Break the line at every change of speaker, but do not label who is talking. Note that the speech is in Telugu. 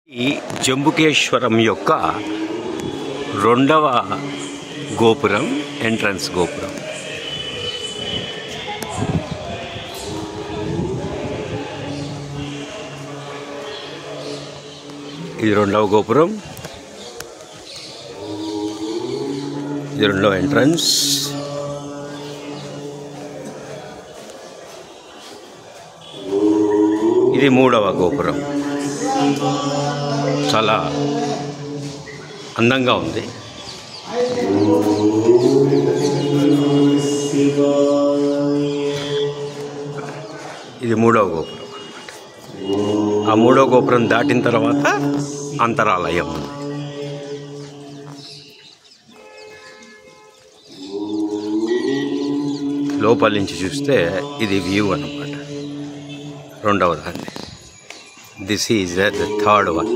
ఈ జంబుకేశ్వరం యొక్క రెండవ గోపురం, ఎంట్రన్స్ గోపురం. ఇది రెండవ గోపురం, ఇది రెండవ ఎంట్రన్స్. ఇది మూడవ గోపురం. చాలా అందంగా ఉంది. ఇది మూడవ గోపురం. ఆ మూడవ గోపురం దాటిన తర్వాత అంతరాలయం ఉంది. లోపల నుంచి చూస్తే ఇది వ్యూ అన్నమాట. రెండవ దాన్ని. This is the third one.